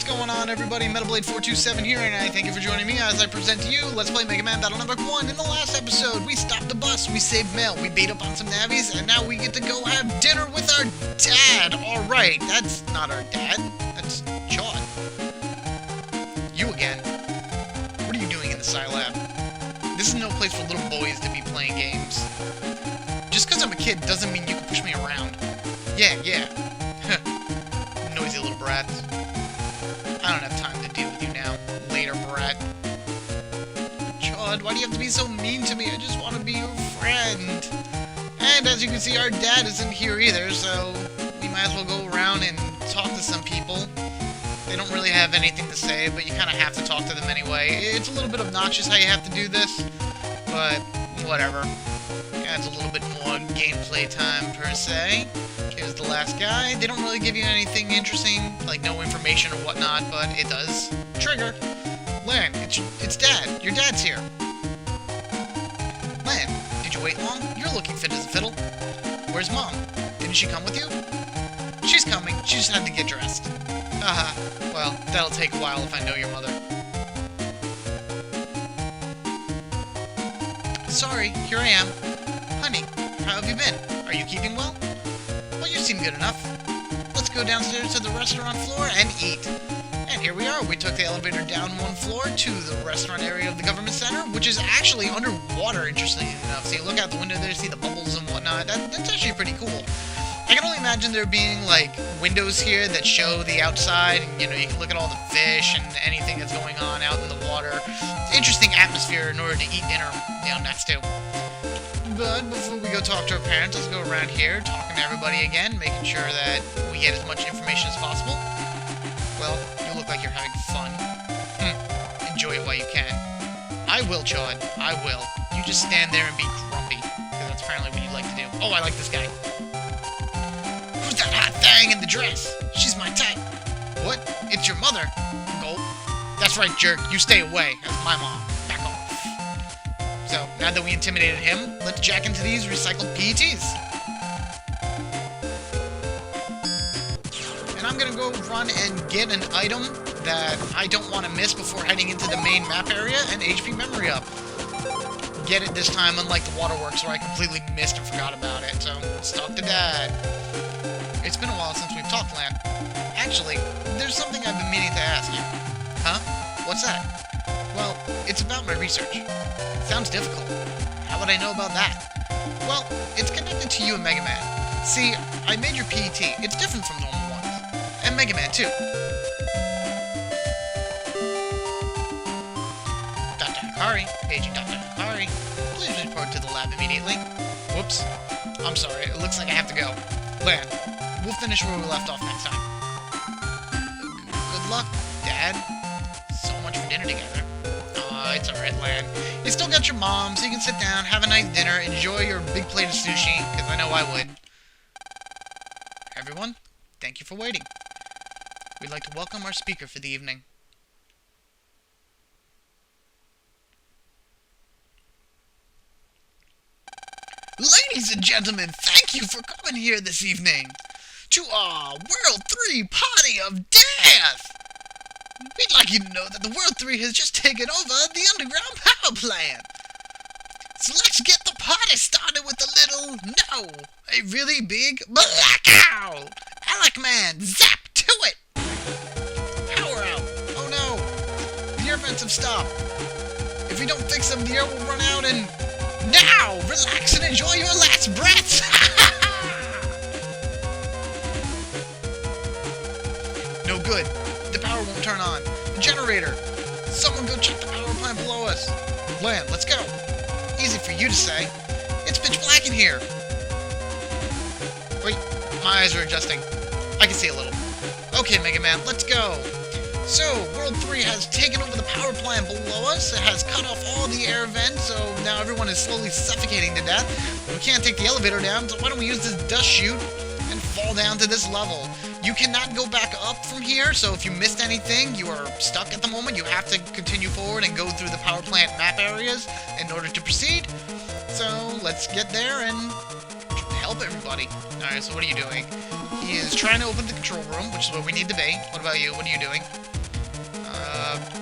What's going on, everybody? Metalblade427 here, and I thank you for joining me as I present to you Let's Play Mega Man Battle Number 1. In the last episode, we stopped the bus, we saved Mel, we beat up on some navies, and now we get to go have dinner with our dad! Alright, that's not our dad. That's Chad. You again. What are you doing in the Scilab? This is no place for little boys to be playing games. Just because I'm a kid doesn't mean you can push me around. Yeah. Noisy little brats. I don't have time to deal with you now. Later, brat. Chad, why do you have to be so mean to me? I just want to be your friend. And as you can see, our dad isn't here either, so we might as well go around and talk to some people. They don't really have anything to say, but you kind of have to talk to them anyway. It's a little bit obnoxious how you have to do this, but whatever. Adds a little bit more gameplay time, per se. Here's the last guy. They don't really give you anything interesting, like no information or whatnot, but it does. Trigger. Lan, it's Dad. Your dad's here. Lan, did you wait long? You're looking fit as a fiddle. Where's Mom? Didn't she come with you? She's coming. She just had to get dressed. Haha. Well, that'll take a while if I know your mother. Sorry, here I am. Honey, how have you been? Are you keeping well? Well, you seem good enough. Let's go downstairs to the restaurant floor and eat. And here we are. We took the elevator down one floor to the restaurant area of the government center, which is actually underwater, interestingly enough. So you look out the window there, see the bubbles and whatnot. That's actually pretty cool. I can only imagine there being, like, windows here that show the outside, and, you know, you can look at all the fish and anything that's going on out in the water. It's an interesting atmosphere in order to eat dinner down next to. But before we go talk to our parents, let's go around here, talking to everybody again, making sure that we get as much information as possible. Well, you look like you're having fun. Enjoy it while you can. I will, Chad. I will. You just stand there and be grumpy, because that's apparently what you like to do. Oh, I like this guy. Who's that hot thing in the dress? She's my type. What? It's your mother? Gulp. That's right, jerk. You stay away. That's my mom. Back off. So, now that we intimidated him, let's jack into these recycled PETs. And I'm gonna go run and get an item that I don't want to miss before heading into the main map area and HP memory up. Get it this time, unlike the waterworks where I completely missed and forgot about it. So, let's talk to Dad. It's been a while since we've talked, Lan. Actually, there's something I've been meaning to ask you. Huh? What's that? Well, it's about my research. Sounds difficult. How would I know about that? Well, it's connected to you and Mega Man. See, I made your PET. It's different from normal ones. And Mega Man, too. Dr. Hikari, paging Dr. Hikari. Please report to the lab immediately. Whoops. I'm sorry, it looks like I have to go. Lan, we'll finish where we left off next time. Good luck, Dad. So much for dinner together. It's alright, Lan. You still got your mom, so you can sit down, have a nice dinner, enjoy your big plate of sushi, because I know I would. Everyone, thank you for waiting. We'd like to welcome our speaker for the evening. Ladies and gentlemen, thank you for coming here this evening to our World 3 Party of Death! We'd like you to know that the World 3 has just taken over the underground power plant. So let's get the party started with a really big blackout! Alec Man, zap to it! Power out! Oh no! The air vents have stopped. If we don't fix them, the air will run out and... Now! Relax and enjoy your last breaths! No good. The power won't turn on. The generator! Someone go check the power plant below us. Lan, let's go. Easy for you to say. It's pitch black in here. Wait, my eyes are adjusting. I can see a little. Okay, Mega Man, let's go. So, World 3 has taken over the power plant below us. It has cut off all the air vents, so now everyone is slowly suffocating to death. We can't take the elevator down, so why don't we use this dust chute and fall down to this level? You cannot go back up from here, so if you missed anything, you are stuck at the moment. You have to continue forward and go through the power plant map areas in order to proceed. So, let's get there and help everybody. Alright, so what are you doing? He is trying to open the control room, which is where we need to be. What about you? What are you doing?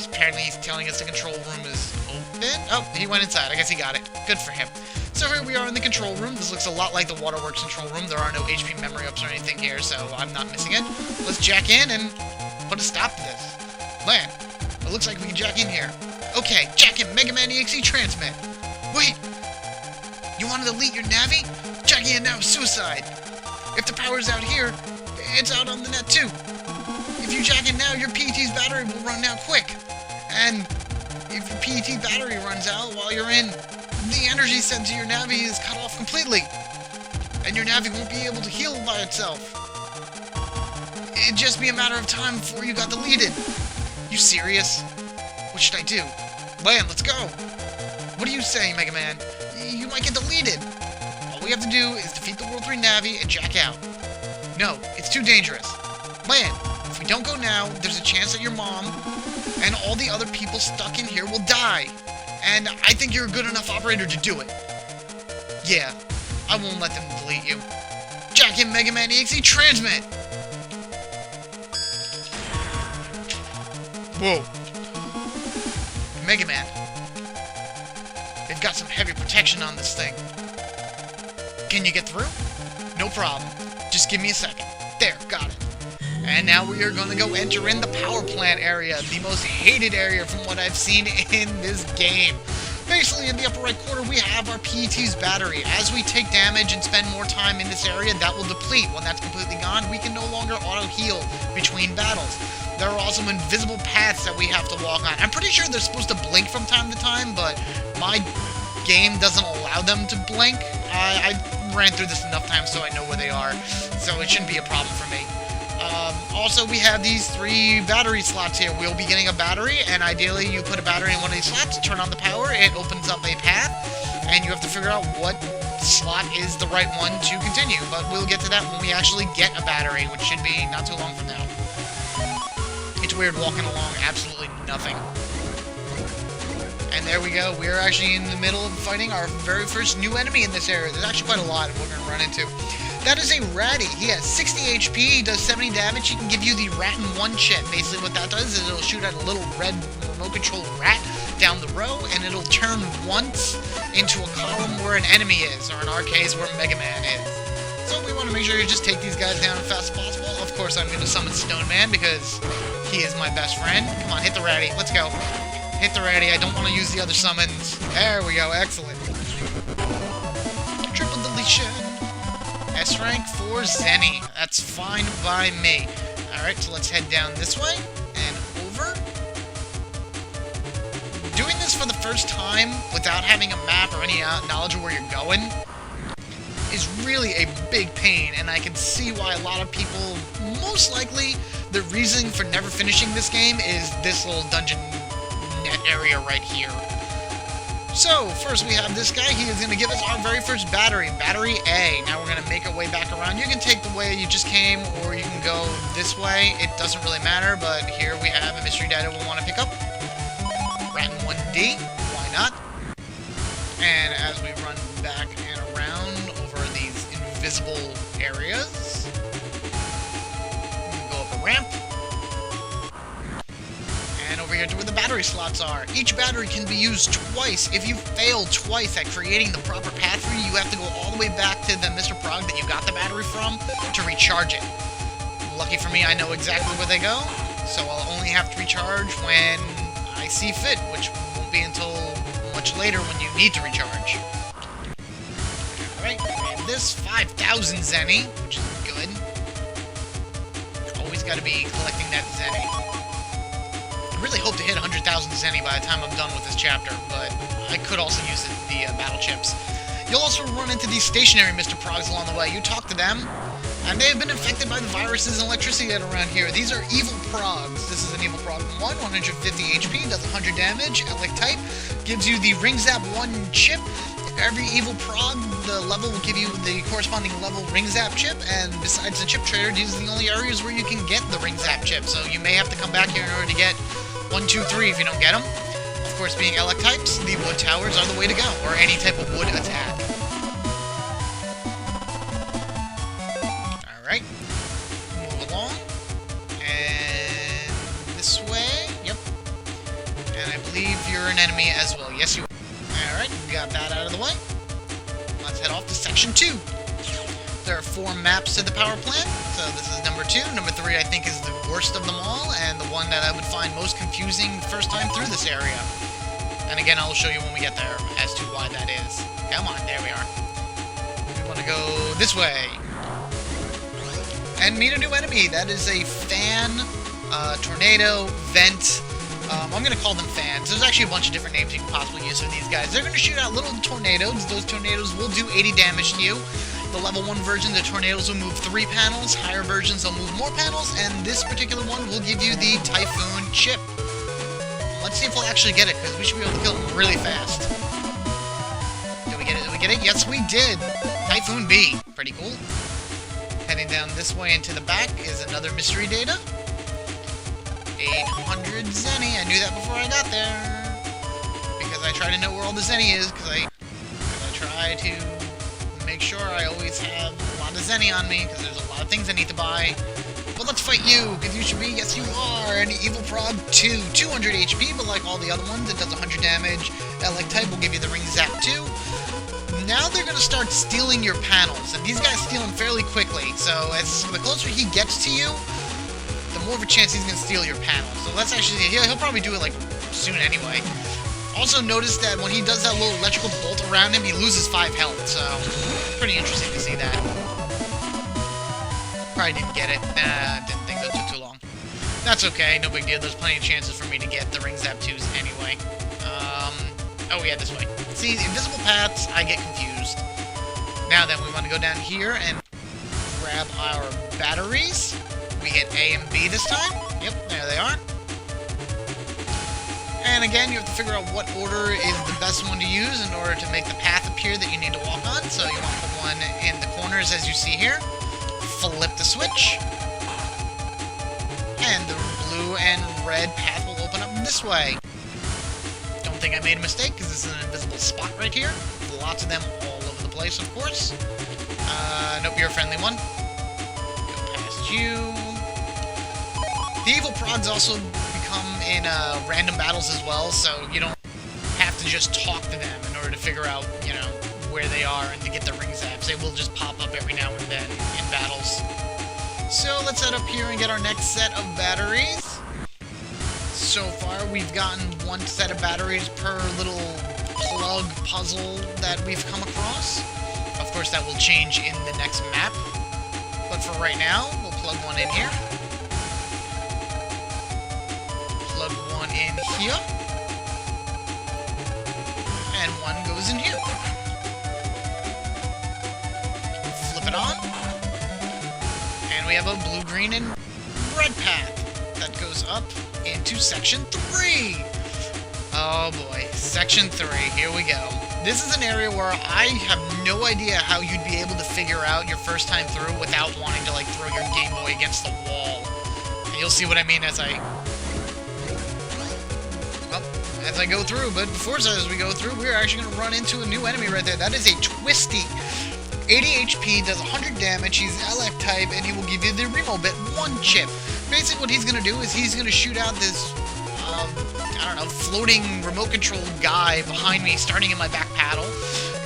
Apparently he's telling us the control room is open. Oh, he went inside. I guess he got it. Good for him. So here we are in the control room. This looks a lot like the Waterworks control room. There are no HP memory ups or anything here, so I'm not missing it. Let's jack in and put a stop to this. Man, it looks like we can jack in here. Okay, jack in Mega Man EXE transmit. Wait! You want to delete your Navi? Jacking in now is suicide. If the power's out here, it's out on the net too. If you jack in now, your PET's battery will run out quick. And if your PET battery runs out while you're in, the energy sent to your Navi is cut off completely. And your Navi won't be able to heal by itself. It'd just be a matter of time before you got deleted. You serious? What should I do? Man, let's go. What are you saying, Mega Man? You might get deleted. All we have to do is defeat the World 3 Navi and jack out. No, it's too dangerous. Man, if we don't go now, there's a chance that your mom and all the other people stuck in here will die. And I think you're a good enough operator to do it. Yeah, I won't let them delete you. Jack in Mega Man EXE transmit! Whoa. Mega Man. They've got some heavy protection on this thing. Can you get through? No problem. Just give me a second. There, got it. And now we are going to go enter in the power plant area, the most hated area from what I've seen in this game. Basically, in the upper right corner, we have our PET's battery. As we take damage and spend more time in this area, that will deplete. When that's completely gone, we can no longer auto-heal between battles. There are also invisible paths that we have to walk on. I'm pretty sure they're supposed to blink from time to time, but my game doesn't allow them to blink. I ran through this enough times so I know where they are, so it shouldn't be a problem for me. Also, we have these 3 battery slots here. We'll be getting a battery, and ideally you put a battery in one of these slots, turn on the power, it opens up a path, and you have to figure out what slot is the right one to continue. But we'll get to that when we actually get a battery, which should be not too long from now. It's weird walking along absolutely nothing. And there we go. We're actually in the middle of fighting our very first new enemy in this area. There's actually quite a lot we're going to run into. That is a Ratty. He has 60 HP, he does 70 damage, he can give you the Rattin 1 chip. Basically what that does is it'll shoot at a little red remote-controlled rat down the row, and it'll turn once into a column where an enemy is, or in our case, where Mega Man is. So we want to make sure you just take these guys down as fast as possible. Of course, I'm going to summon Stone Man, because he is my best friend. Come on, hit the Ratty. Let's go. Hit the Ratty. I don't want to use the other summons. There we go. Excellent. Triple deletion. S rank for Zenny. That's fine by me. Alright, so let's head down this way and over. Doing this for the first time without having a map or any knowledge of where you're going is really a big pain, and I can see why a lot of people, most likely, the reason for never finishing this game is this little dungeon net area right here. So, first we have this guy. He is going to give us our very first battery, Battery A. Now we're going to make our way back around. You can take the way you just came, or you can go this way. It doesn't really matter, but here we have a mystery data we'll want to pick up. Rattin 1D, why not? And as we run back and around over these invisible areas, we can go up a ramp. And over here to where the battery slots are. Each battery can be used twice. If you fail twice at creating the proper path for you, you have to go all the way back to the Mr. Prog that you got the battery from to recharge it. Lucky for me, I know exactly where they go, so I'll only have to recharge when I see fit, which won't be until much later when you need to recharge. Alright, we have this 5,000 Zenny, which is good. Always gotta be collecting that Zenny. I really hope to hit 100,000 Zenny by the time I'm done with this chapter, but I could also use the battle chips. You'll also run into these stationary Mr. Progs along the way. You talk to them, and they have been infected by the viruses and electricity that are around here. These are evil Progs. This is an evil Prog 1, 150 HP, does 100 damage. Elect type gives you the Ring Zap 1 chip. Every evil Prog, the level will give you the corresponding level Ring Zap chip, and besides the chip trader, these are the only areas where you can get the Ring Zap chip, so you may have to come back here in order to get 1, 2, 3 if you don't get them. Of course, being elect types, the wood towers are the way to go, or any type of wood attack. Alright, move along, and this way, yep, you're an enemy as well. Yes, you are. Alright, got that out of the way. Let's head off to Section 2. There are 4 maps to the power plant, so this is number 2. Number 3, I think, is the worst of them all, and the one that I would find most confusing the first time through this area. And again, I'll show you when we get there as to why that is. Come on, there we are. We want to go this way. And meet a new enemy. That is a fan, tornado, vent. I'm going to call them fans. There's actually a bunch of different names you can possibly use for these guys. They're going to shoot out little tornadoes. Those tornadoes will do 80 damage to you. The level 1 version, the tornadoes will move 3 panels. Higher versions, they'll move more panels. And this particular one will give you the Typhoon chip. Let's see if we'll actually get it, because we should be able to kill them really fast. Did we get it? Did we get it? Yes, we did! Typhoon B. Pretty cool. Heading down this way into the back is another mystery data. 800 Zenny. I knew that before I got there. Because I try to know where all the Zenny is, because I try to make sure I always have a lot of Zenny on me, because there's a lot of things I need to buy. But let's fight you, because you should be, yes you are, an Evil Prog 2. 200 HP, but like all the other ones, it does 100 damage. Elec-type will give you the Ring Zap 2. Now they're going to start stealing your panels, and these guys steal them fairly quickly, so as the closer he gets to you, the more of a chance he's going to steal your panels. So let's actually, he'll probably do it like soon anyway. Also notice that when he does that little electrical bolt around him, he loses 5 health, so pretty interesting to see that. Probably didn't get it. Nah, didn't think that took too long. That's okay, no big deal. There's plenty of chances for me to get the Ring Zap 2s anyway. Oh yeah, this way. See, invisible paths, I get confused. Now then, we want to go down here and grab our batteries. We hit A and B this time. Yep, there they are. And again, you have to figure out what order is the best one to use in order to make the path appear that you need to walk on. So you want to put one in the corners as you see here. Flip the switch. And the blue and red path will open up this way. Don't think I made a mistake, because this is an invisible spot right here. Lots of them all over the place, of course. Nope, you're a friendly one. Go past you. The Evil Progs also become in random battles as well, so you don't have to just talk to them in order to figure out, you know, where they are and to get the Ring Zaps. They will just pop up every now and then in battles. So let's head up here and get our next set of batteries. So far, we've gotten 1 set of batteries per little plug puzzle that we've come across. Of course, that will change in the next map. But for right now, we'll plug one in here. Plug one in here. And one goes in here. Flip it on. And we have a blue, green, and red path that goes up into Section 3! Oh boy, Section 3, here we go. This is an area where I have no idea how you'd be able to figure out your first time through without wanting to, like, throw your Game Boy against the wall. And you'll see what I mean as I go through, but before as we go through, we're actually going to run into a new enemy right there. That is a Twisty. 80 HP, does 100 damage, he's Elec-type, and he will give you the Remobit 1 chip. Basically what he's going to do is he's going to shoot out this, I don't know, floating remote control guy behind me, starting in my back paddle.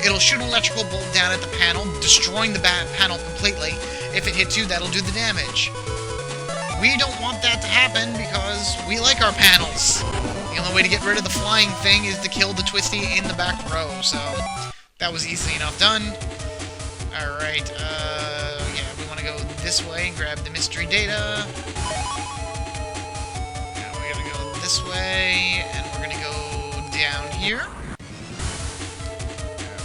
It'll shoot an electrical bolt down at the panel, destroying the back panel completely. If it hits you, that'll do the damage. We don't want that to happen because we like our panels. The only way to get rid of the flying thing is to kill the Twisty in the back row, so that was easily enough done. Alright, yeah, we want to go this way and grab the mystery data. Now we're going to go this way, and we're going to go down here.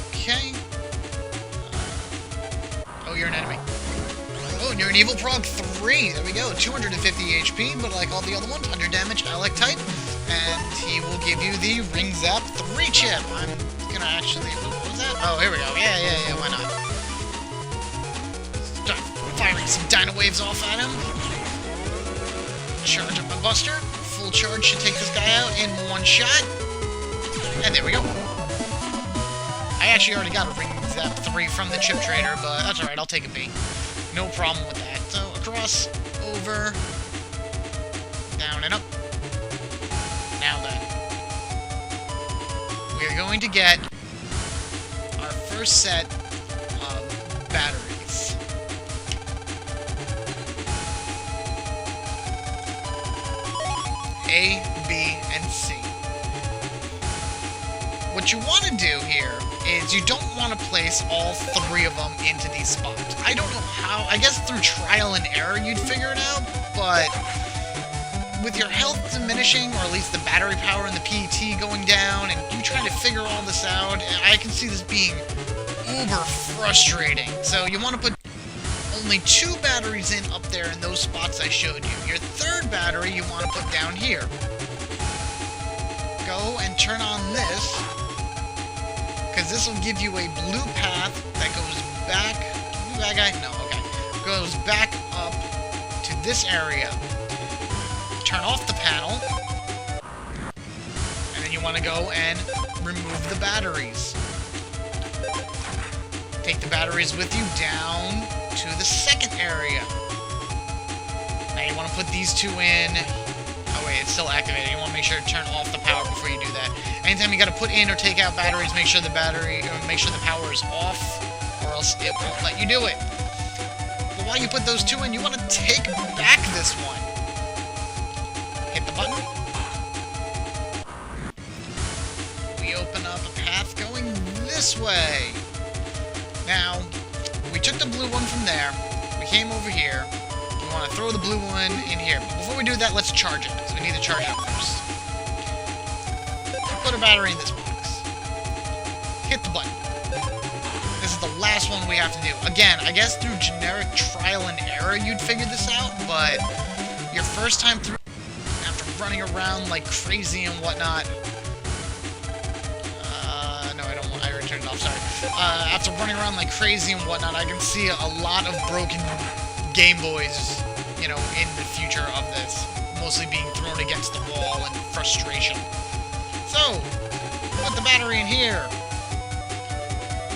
Okay. Oh, you're an enemy. Oh, and you're an Evil Prog 3. There we go. 250 HP, but like all the other ones, 100 damage, Elec-type. And he will give you the Ring Zap 3 chip. I'm going to actually... What was that? Oh, here we go. Yeah, why not? Start firing some Dino Waves off at him. Charge up my Buster. Full charge should take this guy out in 1 shot. And there we go. I actually already got a Ring Zap 3 from the chip trader, but that's alright, I'll take a B. No problem with that. So, across, over, down and up. Now then. going to get our first set of batteries. A, B, and C. What you want to do here is you don't want to place all 3 of them into these spots. I don't know how, I guess through trial and error you'd figure it out, but with your health diminishing, or at least the battery power and the PET going down, and you trying to figure all this out, I can see this being uber frustrating. So you want to put only 2 batteries in up there in those spots I showed you. Your 3rd battery you want to put down here. Go and turn on this, because this will give you a blue path that goes back. That guy? No, okay. Goes back up to this area. Turn off the panel, and then you want to go and remove the batteries. Take the batteries with you down to the 2nd area. Now you want to put these 2 in. Oh wait, it's still activated. You want to make sure to turn off the power before you do that. Anytime you got to put in or take out batteries, make sure the power is off, or else it won't let you do it. But while you put those 2 in, you want to take back this one. Hit the button. We open up a path going this way. Now, we took the blue one from there. We came over here. We want to throw the blue one in here. But before we do that, let's charge it. So we need to charge it first. Put a battery in this box. Hit the button. This is the last one we have to do. Again, I guess through generic trial and error you'd figure this out, but your first time through, after running around like crazy and whatnot... no, I don't want... I already turned it off, sorry. After running around like crazy and whatnot, I can see a lot of broken Game Boys, you know, in the future of this. Mostly being thrown against the wall in frustration. So, put the battery in here.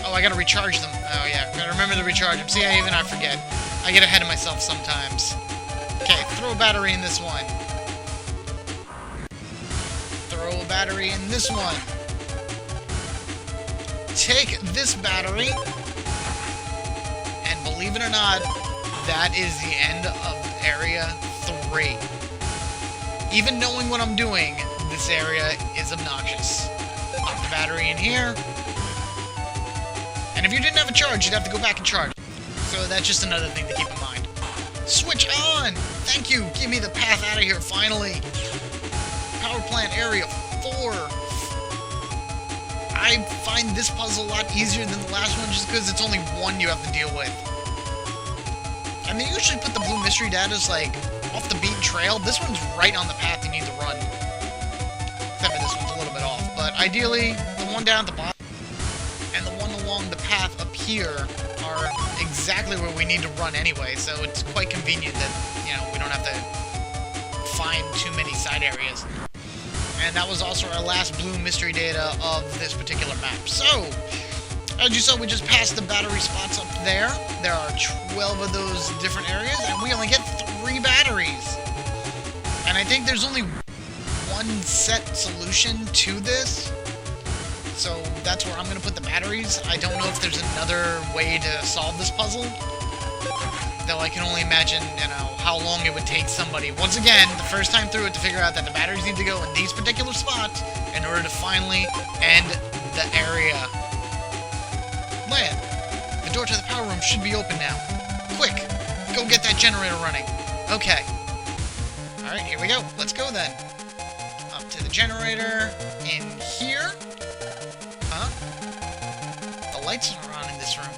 Oh, I gotta recharge them. Oh yeah, gotta remember to recharge them. See, I forget. I get ahead of myself sometimes. Okay, throw a battery in this one. Throw a battery in this one. Take this battery, and believe it or not, that is the end of Area 3. Even knowing what I'm doing, this area is obnoxious. Pop the battery in here. And if you didn't have a charge, you'd have to go back and charge. So that's just another thing to keep in mind. Switch on! Thank you! Give me the path out of here, finally! Power plant area 4. I find this puzzle a lot easier than the last one just because it's only one you have to deal with. And they usually put the blue mystery data as like off the beaten trail. This one's right on the path you need to run. Except for this one's a little bit off. But ideally, the one down at the bottom and the one along the path up here are exactly where we need to run anyway. So it's quite convenient that, you know, we don't have to find too many side areas. And that was also our last blue mystery data of this particular map. So, as you saw, we just passed the battery spots up there. There are 12 of those different areas, and we only get 3 batteries. And I think there's only one set solution to this. So that's where I'm going to put the batteries. I don't know if there's another way to solve this puzzle. Though I can only imagine, you know, how long it would take somebody, once again, the first time through it, to figure out that the batteries need to go in these particular spots in order to finally end the area. Land. The door to the power room should be open now. Quick! Go get that generator running. Okay. Alright, here we go. Let's go then. Up to the generator. In here. Huh? The lights are on in this room.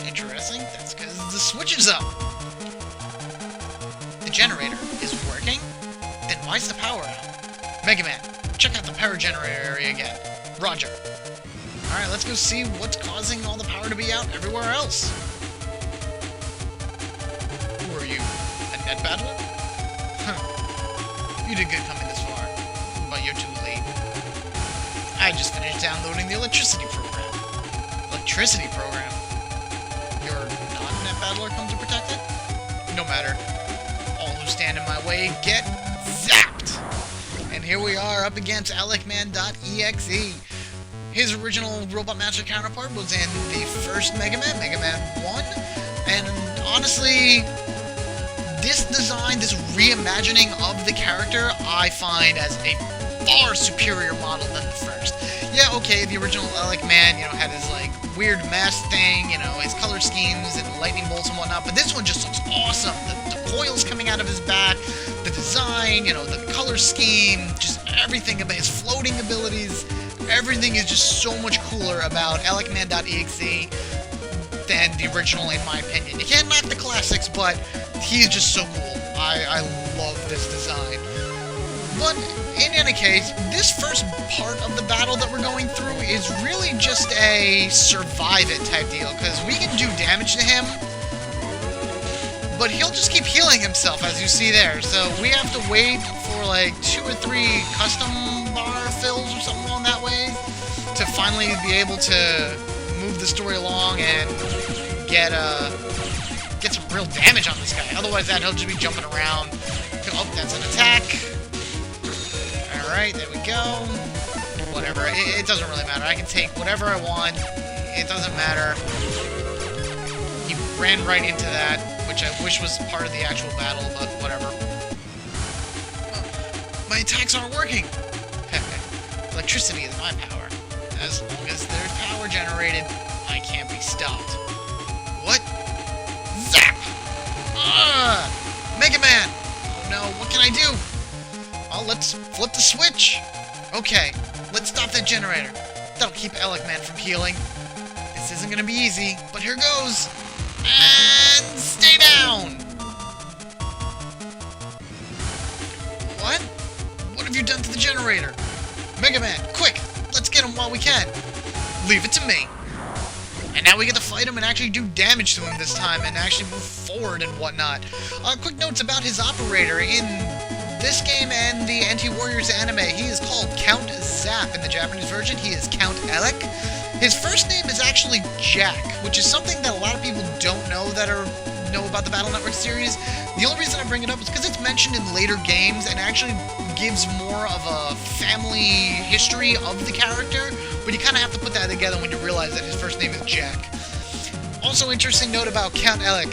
Interesting. That's because the switch is up. The generator is working? Then why's the power out? Mega Man, check out the power generator area again. Roger. Alright, let's go see what's causing all the power to be out everywhere else. Who are you? A net battler? Huh. You did good coming this far, but you're too late. I just finished downloading the electricity program. Electricity program? Your non-net battler come to protect it? No matter. All who stand in my way get zapped! And here we are up against Elecman.exe. His original Robot Master counterpart was in the first Mega Man, Mega Man 1, and honestly, this design, this reimagining of the character, I find as a far superior model than the first. Yeah, okay, the original Elecman, had his, weird mask thing, his color schemes and lightning bolts and whatnot, but this one just looks awesome. The coils coming out of his back, the design, the color scheme, just everything about his floating abilities, everything is just so much cooler about Elecman.exe than the original, in my opinion. You can't knock the classics, but he's just so cool. I love this design. But in any case, this first part of the battle that we're going through is really just a survive it type deal, because we can do damage to him, but he'll just keep healing himself, as you see there. So we have to wait for 2 or 3 custom bar fills or something along that way to finally be able to move the story along and get some real damage on this guy. Otherwise, he'll just be jumping around. Oh, that's an attack. Alright, there we go. Whatever, it doesn't really matter. I can take whatever I want. It doesn't matter. He ran right into that, which I wish was part of the actual battle, but whatever. Oh, my attacks aren't working! Electricity is my power. As long as there's power generated, I can't be stopped. What? Zap! Mega Man! Oh no, what can I do? Well, let's flip the switch. Okay, let's stop that generator. That'll keep Elecman from healing. This isn't gonna be easy, but here goes. And stay down! What? What have you done to the generator? Mega Man, quick! Let's get him while we can. Leave it to me. And now we get to fight him and actually do damage to him this time and actually move forward and whatnot. Quick notes about his operator. In this game and the Anti-Warriors anime, he is called Count Zap. In the Japanese version, he is Count Elec. His first name is actually Jack, which is something that a lot of people don't know know about the Battle Network series. The only reason I bring it up is because it's mentioned in later games and actually gives more of a family history of the character, but you kind of have to put that together when you realize that his first name is Jack. Also, interesting note about Count Elec.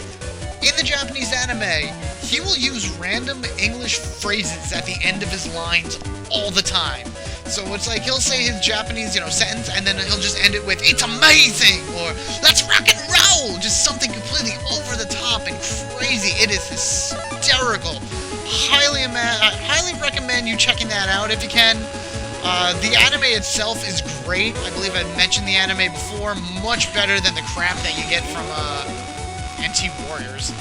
In the Japanese anime, he will use random English phrases at the end of his lines all the time. So it's like he'll say his Japanese, sentence, and then he'll just end it with, "It's amazing!" or "Let's rock and roll!" Just something completely over the top and crazy. It is hysterical. I highly recommend you checking that out if you can. The anime itself is great. I believe I've mentioned the anime before. Much better than the crap that you get from Anti-Warriors.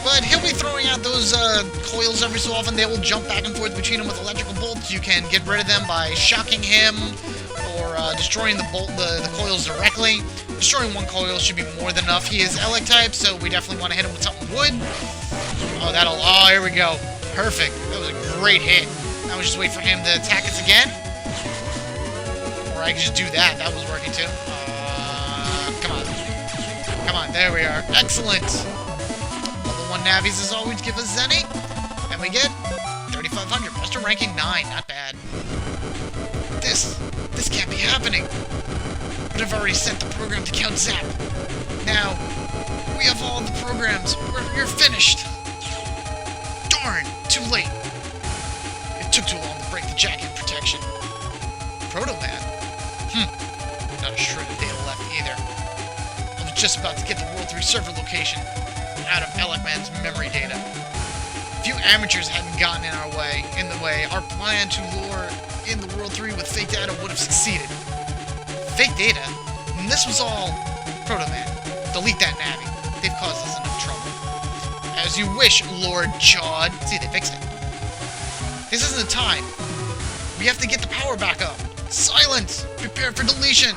But he'll be throwing out those coils every so often. They will jump back and forth between them with electrical bolts. You can get rid of them by shocking him or destroying the coils directly. Destroying one coil should be more than enough. He is Elec type, so we definitely want to hit him with something wood. Oh, here we go. Perfect. That was a great hit. Now we just wait for him to attack us again. Or I can just do that. That was working too. Come on. Come on, there we are. Excellent. Level 1 Navies as always give us Zenny. And we get 3,500. Master ranking 9. Not bad. This can't be happening. But I've already sent the program to Count Zap. Now, we have all the programs. You're finished. Darn, too late. It took too long to break the jacket protection. Proto Man? Not a shred of data left either. I was just about to get the World 3 server location out of Elecman's memory data. If you amateurs hadn't gotten in the way, our plan to lure in the World 3 with fake data would have succeeded. Fake data? And this was all Proto Man. Delete that Navi. They've caused us enough trouble. As you wish, Lord Chod. See, they fixed it. This isn't the time. We have to get the power back up. Silence! Prepare for deletion!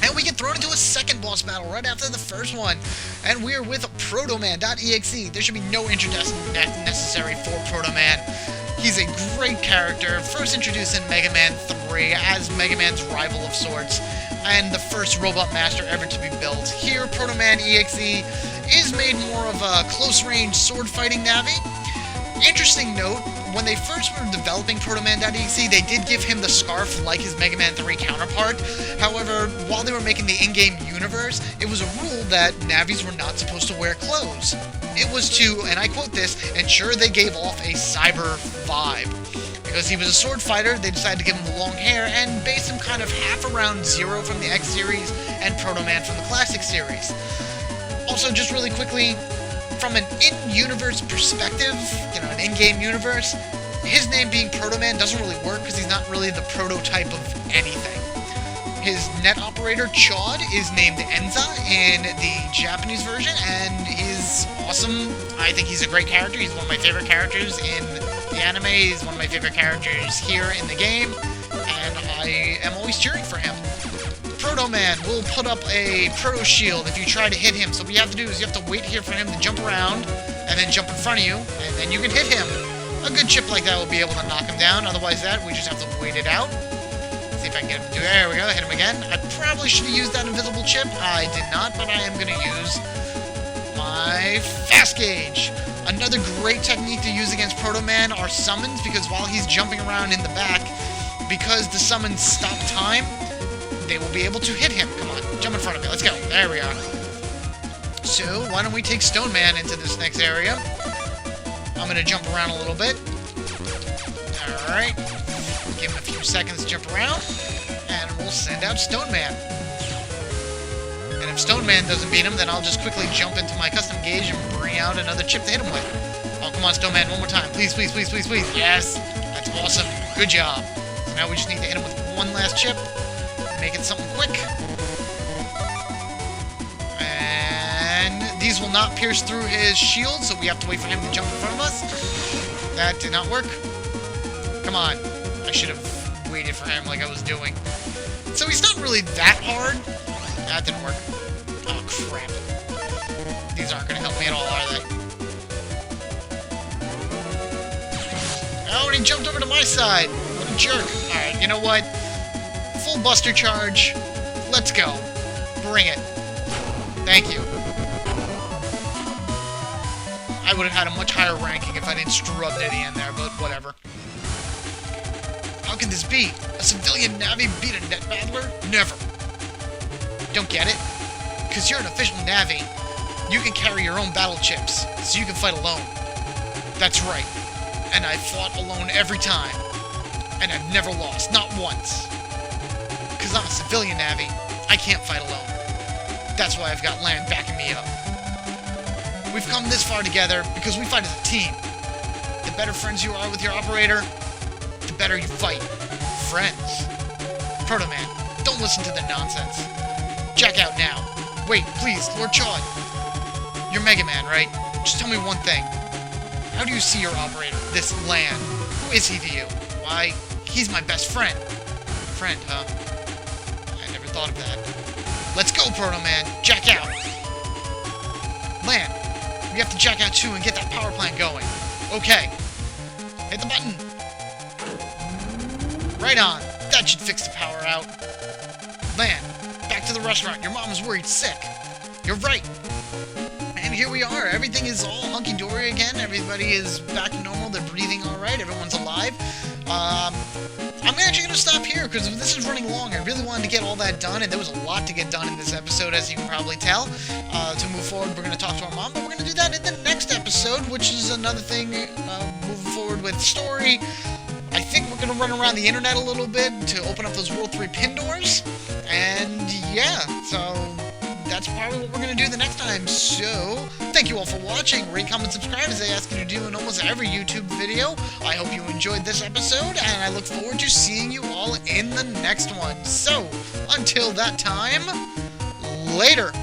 And we get thrown into a second boss battle right after the first one. And we're with Protoman.exe. There should be no introduction necessary for Proto Man. He's a great character, first introduced in Mega Man 3 as Mega Man's rival of sorts, and the first Robot Master ever to be built. Here, Protoman.exe is made more of a close-range sword-fighting Navi. Interesting note, when they first were developing Protoman.exe, they did give him the scarf like his Mega Man 3 counterpart. However, while they were making the in-game universe, it was a rule that Navis were not supposed to wear clothes. It was to, and I quote this, ensure they gave off a cyber vibe. Because he was a sword fighter, they decided to give him the long hair and base him kind of half around Zero from the X series and Proto Man from the Classic series. Also, just really quickly, from an in-universe perspective, an in-game universe, his name being Proto Man doesn't really work because he's not really the prototype of anything. His net operator, Chod, is named Enza in the Japanese version, and he's awesome. I think he's a great character. He's one of my favorite characters in the anime. He's one of my favorite characters here in the game, and I am always cheering for him. Proto Man will put up a Proto Shield if you try to hit him, so what you have to do is you have to wait here for him to jump around, and then jump in front of you, and then you can hit him. A good chip like that will be able to knock him down, otherwise we just have to wait it out. See if I can get him to do it. There we go, hit him again. I probably should have used that invisible chip. I did not, but I am going to use my Fast Gauge. Another great technique to use against Proto Man are summons, because while he's jumping around in the back, because the summons stop time, they will be able to hit him. Come on, jump in front of me. Let's go. There we are. So, why don't we take Stone Man into this next area? I'm going to jump around a little bit. Alright. Give him a few seconds to jump around, and we'll send out Stone Man. And if Stone Man doesn't beat him, then I'll just quickly jump into my custom gauge and bring out another chip to hit him with. Oh, come on, Stone Man, one more time. Please, please, please, please, please. Yes! That's awesome. Good job. So now we just need to hit him with one last chip. Make it something quick. And these will not pierce through his shield, so we have to wait for him to jump in front of us. That did not work. Come on. I should have waited for him like I was doing. So he's not really that hard. That didn't work. Oh, crap. These aren't going to help me at all, are they? Oh, and he jumped over to my side. What a jerk. Alright, you know what? Full Buster Charge. Let's go. Bring it. Thank you. I would have had a much higher ranking if I didn't screw up at the end there, but whatever. How can this be? A civilian Navi beat a net battler? Never. Don't get it? Because you're an official Navi. You can carry your own battle chips, so you can fight alone. That's right. And I fought alone every time. And I've never lost, not once. Because I'm a civilian Navi. I can't fight alone. That's why I've got Land backing me up. We've come this far together because we fight as a team. The better friends you are with your operator, the better you fight. Friends. Proto Man, don't listen to the nonsense. Jack out now. Wait, please, Lord Chod. You're Mega Man, right? Just tell me one thing. How do you see your operator, this Land? Who is he to you? Why, he's my best friend. Friend, huh? I never thought of that. Let's go, Proto Man. Jack out. Land, we have to jack out too and get that power plant going. Okay. Hit the button. Right on. That should fix the power out. Land, back to the restaurant. Your mom is worried sick. You're right. And here we are. Everything is all hunky-dory again. Everybody is back to normal. They're breathing all right. Everyone's alive. I'm actually going to stop here because this is running long. I really wanted to get all that done, and there was a lot to get done in this episode, as you can probably tell. To move forward, we're going to talk to our mom, but we're going to do that in the next episode, which is another thing moving forward with story. I think we're going to run around the internet a little bit to open up those World 3 pin doors. And yeah, so that's probably what we're going to do the next time. So, thank you all for watching. Rate, comment, subscribe, as I ask you to do in almost every YouTube video. I hope you enjoyed this episode, and I look forward to seeing you all in the next one. So, until that time, later.